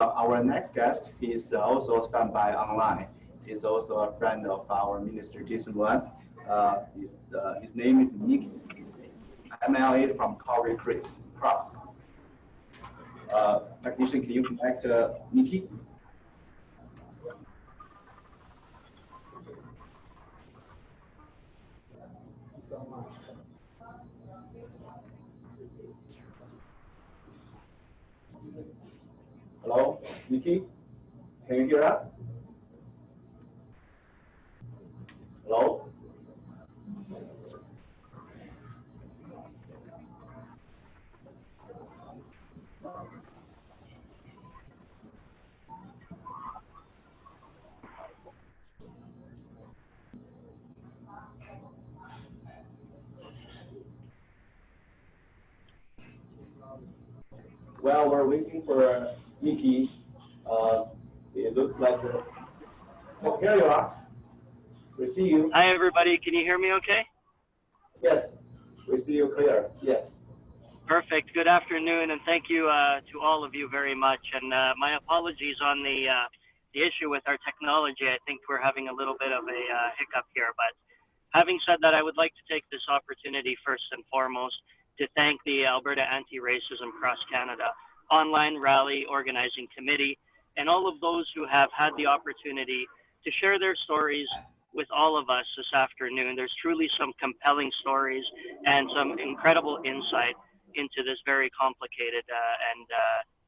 Our next guest is also stand by online. He's also a friend of our Minister Jason Wan. His name is Nick, MLA from Calgary Cross. Technician, can you connect Nikki? Hello, Nikki? Can you hear us? Hello? Well, we're waiting for Nikki. It looks like, oh, here you are. We see you. Hi, everybody. Can you hear me okay? Yes, we see you clear. Yes. Perfect. Good afternoon, and thank you to all of you very much. And my apologies on the issue with our technology. I think we're having a little bit of a hiccup here. But having said that, I would like to take this opportunity first and foremost to thank the Alberta Anti-Racism Cross Canada online rally organizing committee and all of those who have had the opportunity to share their stories with all of us this afternoon. There's truly some compelling stories and some incredible insight into this very complicated and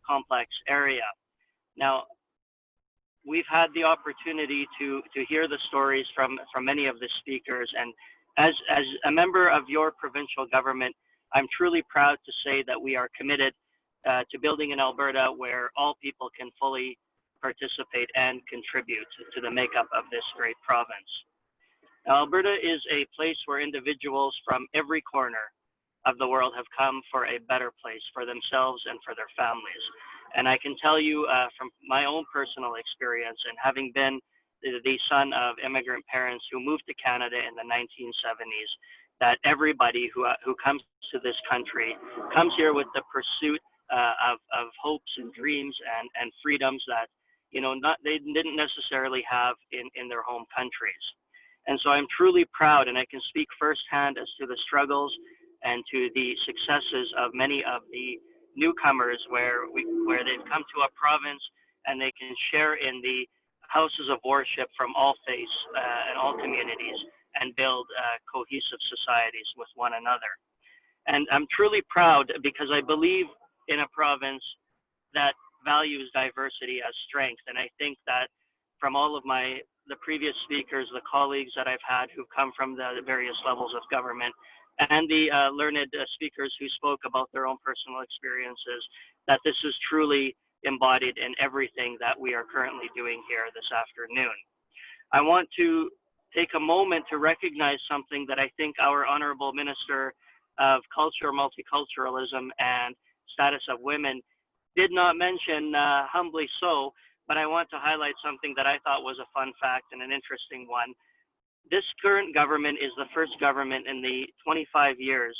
complex area. Now, we've had the opportunity to hear the stories from many of the speakers, and as a member of your provincial government, I'm truly proud to say that we are committed to building an Alberta where all people can fully participate and contribute to the makeup of this great province. Now, Alberta is a place where individuals from every corner of the world have come for a better place for themselves and for their families. And I can tell you from my own personal experience, and having been the son of immigrant parents who moved to Canada in the 1970s, that everybody who comes to this country comes here with the pursuit of hopes and dreams and freedoms that they didn't necessarily have in their home countries. And so I'm truly proud, and I can speak firsthand as to the struggles and to the successes of many of the newcomers where they've come to a province and they can share in the houses of worship from all faiths and all communities and build cohesive societies with one another. And I'm truly proud because I believe in a province that values diversity as strength. And I think that from all of the previous speakers, the colleagues that I've had who've come from the various levels of government, and the learned speakers who spoke about their own personal experiences, that this is truly embodied in everything that we are currently doing here this afternoon. I want to take a moment to recognize something that I think our Honorable Minister of Culture, Multiculturalism, and Status of Women did not mention, humbly so, but I want to highlight something that I thought was a fun fact and an interesting one. This current government is the first government in the 25 years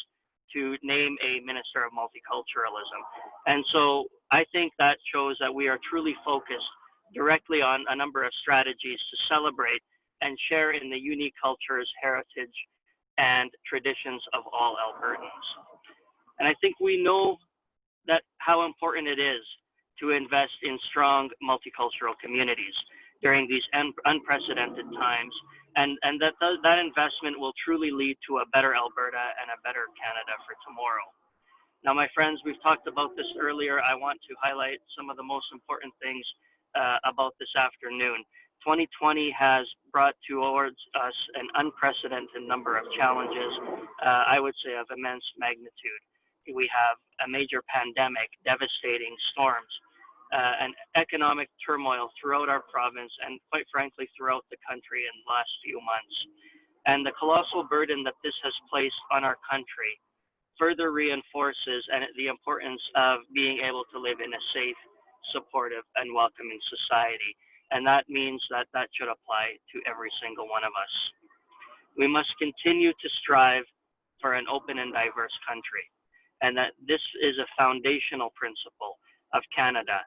to name a Minister of Multiculturalism. And so I think that shows that we are truly focused directly on a number of strategies to celebrate and share in the unique cultures, heritage, and traditions of all Albertans. And I think we know that how important it is to invest in strong multicultural communities during these unprecedented times, and that investment will truly lead to a better Alberta and a better Canada for tomorrow. Now, my friends, we've talked about this earlier. I want to highlight some of the most important things about this afternoon. 2020 has brought towards us an unprecedented number of challenges, I would say of immense magnitude. We have a major pandemic, devastating storms, and economic turmoil throughout our province and quite frankly throughout the country in the last few months. And the colossal burden that this has placed on our country further reinforces the importance of being able to live in a safe, supportive, and welcoming society. And that means that should apply to every single one of us. We must continue to strive for an open and diverse country, and that this is a foundational principle of Canada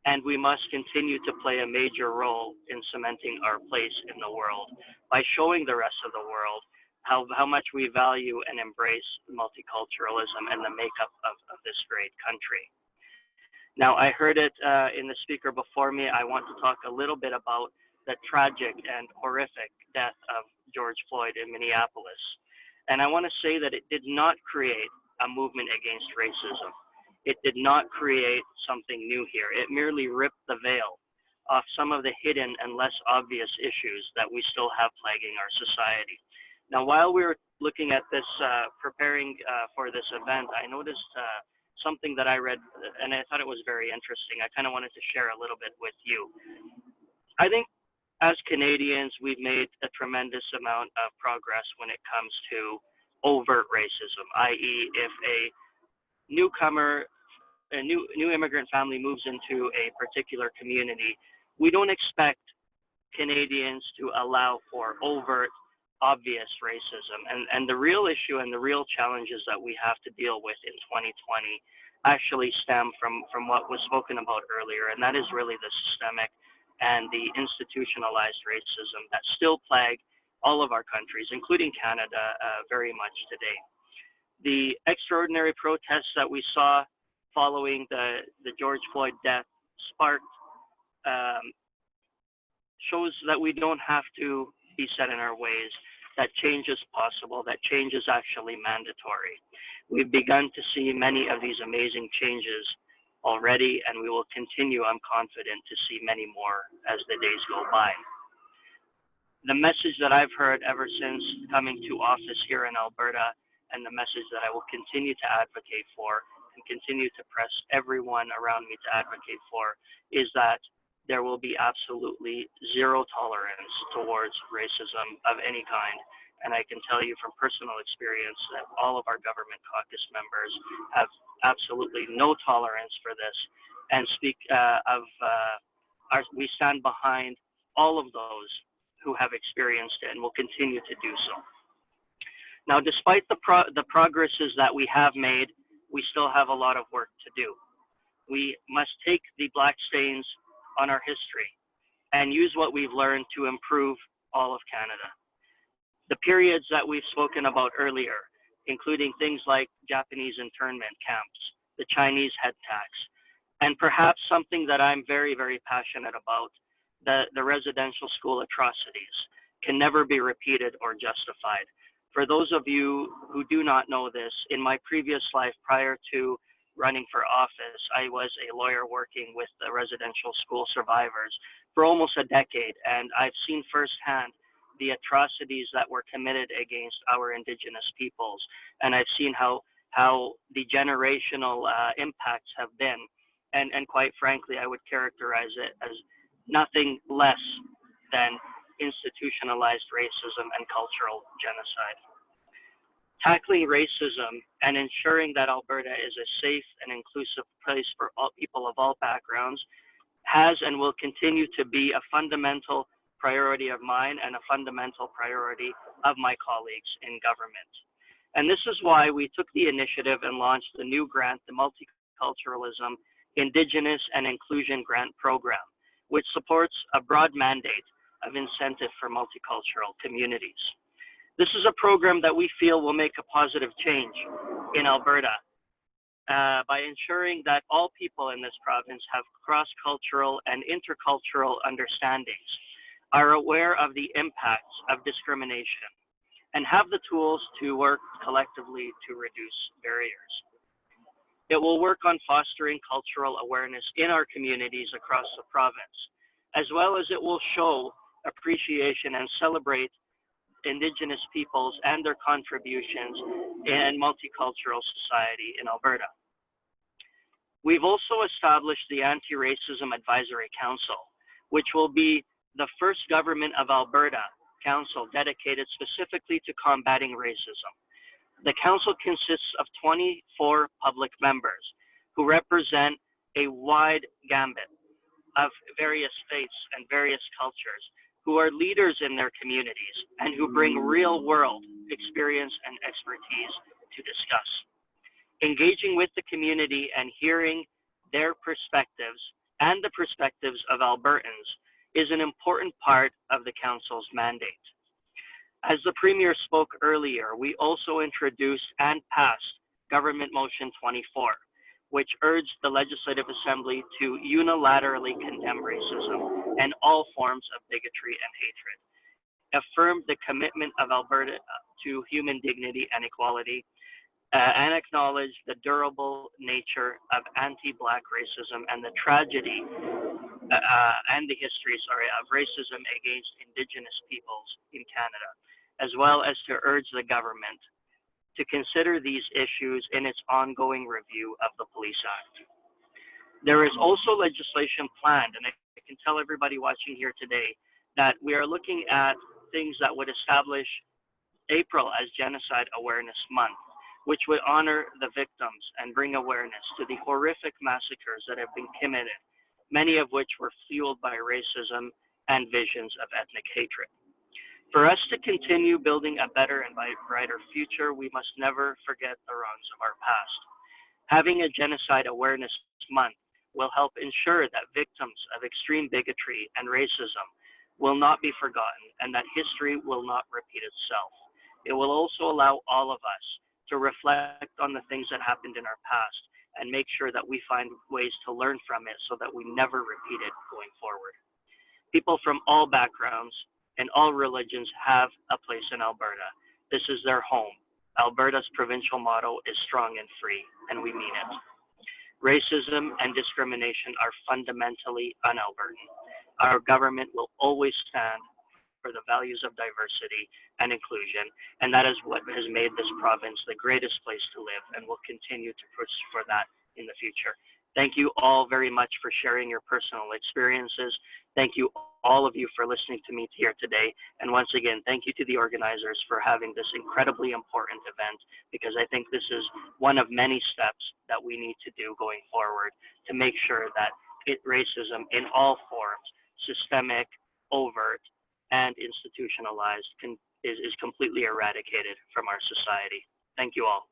and we must continue to play a major role in cementing our place in the world by showing the rest of the world how much we value and embrace multiculturalism and the makeup of this great country. Now, I heard it in the speaker before me. I want to talk a little bit about the tragic and horrific death of George Floyd in Minneapolis. And I want to say that it did not create a movement against racism. It did not create something new here. It merely ripped the veil off some of the hidden and less obvious issues that we still have plaguing our society. Now, while we were looking at this, preparing for this event, I noticed something that I read, and I thought it was very interesting. I kind of wanted to share a little bit with you. I think as Canadians, we've made a tremendous amount of progress when it comes to overt racism, i.e., if a newcomer, a new immigrant family moves into a particular community, we don't expect Canadians to allow for overt, obvious racism. And the real issue and the real challenges that we have to deal with in 2020 actually stem from what was spoken about earlier, and that is really the systemic and the institutionalized racism that still plague all of our countries, including Canada, very much today. The extraordinary protests that we saw following the George Floyd death sparked shows that we don't have to be set in our ways, that change is possible, that change is actually mandatory. We've begun to see many of these amazing changes already, and we will continue, I'm confident, to see many more as the days go by. The message that I've heard ever since coming to office here in Alberta, and the message that I will continue to advocate for and continue to press everyone around me to advocate for, is that there will be absolutely zero tolerance towards racism of any kind. And I can tell you from personal experience that all of our government caucus members have absolutely no tolerance for this, and we stand behind all of those who have experienced it and will continue to do so. Now, despite the progresses that we have made, we still have a lot of work to do. We must take the black stains on our history and use what we've learned to improve all of Canada. The periods that we've spoken about earlier, including things like Japanese internment camps, the Chinese head tax, and perhaps something that I'm very, very passionate about, the residential school atrocities, can never be repeated or justified. For those of you who do not know this, in my previous life prior to running for office, I was a lawyer working with the residential school survivors for almost a decade, and I've seen firsthand the atrocities that were committed against our Indigenous peoples, and I've seen how the generational impacts have been, and quite frankly, I would characterize it as nothing less than institutionalized racism and cultural genocide. Tackling racism and ensuring that Alberta is a safe and inclusive place for all people of all backgrounds has and will continue to be a fundamental priority of mine and a fundamental priority of my colleagues in government. And this is why we took the initiative and launched the new grant, the Multiculturalism, Indigenous and Inclusion Grant Program, which supports a broad mandate of incentive for multicultural communities. This is a program that we feel will make a positive change in Alberta by ensuring that all people in this province have cross-cultural and intercultural understandings, are aware of the impacts of discrimination, and have the tools to work collectively to reduce barriers. It will work on fostering cultural awareness in our communities across the province, as well as it will show appreciation and celebrate Indigenous peoples and their contributions in multicultural society in Alberta. We've also established the Anti-Racism Advisory Council, which will be the first government of Alberta council dedicated specifically to combating racism. The council consists of 24 public members who represent a wide gambit of various faiths and various cultures, who are leaders in their communities and who bring real-world experience and expertise to discuss. Engaging with the community and hearing their perspectives and the perspectives of Albertans is an important part of the Council's mandate. As the Premier spoke earlier, we also introduced and passed Government Motion 24, which urged the Legislative Assembly to unilaterally condemn racism and all forms of bigotry and hatred, affirmed the commitment of Alberta to human dignity and equality, and acknowledged the durable nature of anti-Black racism and the tragedy and the history, of racism against Indigenous peoples in Canada, as well as to urge the government to consider these issues in its ongoing review of the Police Act. There is also legislation planned, and I can tell everybody watching here today that we are looking at things that would establish April as Genocide Awareness Month, which would honor the victims and bring awareness to the horrific massacres that have been committed, many of which were fueled by racism and visions of ethnic hatred. For us to continue building a better and brighter future, we must never forget the wrongs of our past. Having a Genocide Awareness Month will help ensure that victims of extreme bigotry and racism will not be forgotten and that history will not repeat itself. It will also allow all of us to reflect on the things that happened in our past and make sure that we find ways to learn from it so that we never repeat it going forward. People from all backgrounds and all religions have a place in Alberta. This is their home. Alberta's provincial motto is strong and free, and we mean it. Racism and discrimination are fundamentally un-Albertan. Our government will always stand for the values of diversity and inclusion, and that is what has made this province the greatest place to live, and will continue to push for that in the future. Thank you all very much for sharing your personal experiences. Thank you, all of you, for listening to me here today. And once again, thank you to the organizers for having this incredibly important event, because I think this is one of many steps that we need to do going forward to make sure that racism in all forms, systemic, overt, and institutionalized, is completely eradicated from our society. Thank you all.